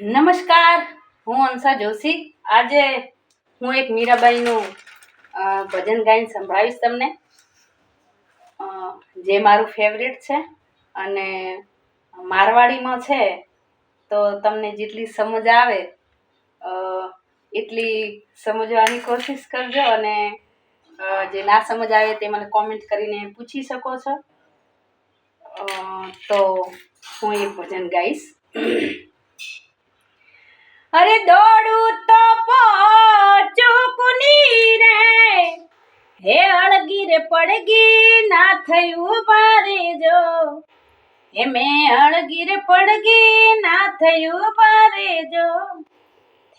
નમસ્કાર, હું અંશા જોશી. આજે હું એક મીરાબાઈનું ભજન ગાઈને સંભળાવીશ તમને, જે મારું ફેવરેટ છે. અને મારવાડીમાં છે, તો તમને જેટલી સમજ આવે એટલી સમજવાની કોશિશ કરજો. અને જે ના સમજ આવે તે મને કોમેન્ટ કરીને પૂછી શકો છો. તો હું એક ભજન ગાઈશ. અરે દોડું તો પોચુકની રે, હે અળગી રે પડગી ના થયું બારે જો, હે મેં અળગી રે પડગી ના થયું બારે જો,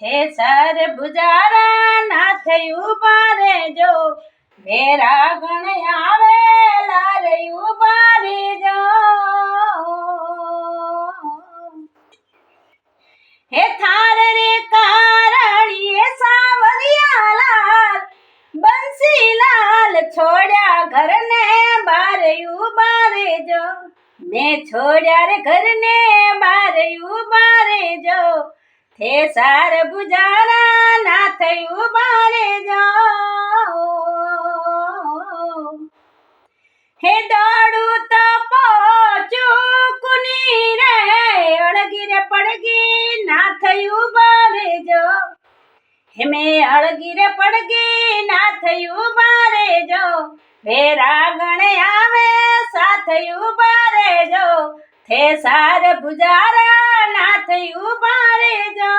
હે સાર બુજારા ના થયું બારે જો, મેરા ગણ આવે લારયું બારે જો, હે થાર રે કારણીએ સાવરિયાલાલ બંસીલાલ છોડ્યા ઘરને બારયું બારે જો, મેં છોડ્યા રે ઘરને બારયું બારે જો, હે સાર બુજારા ના થયું બારે જો, હે દોડું તો પોચુકની રે, અળગી રે પડગી ના થયું બારે જો, હે મેં અળગી રે પડગી ના થયું બારે જો, ભેરા ગણ આવે સાથયું બારે જો, હે સાર બુજારા ના થયું બારે જો.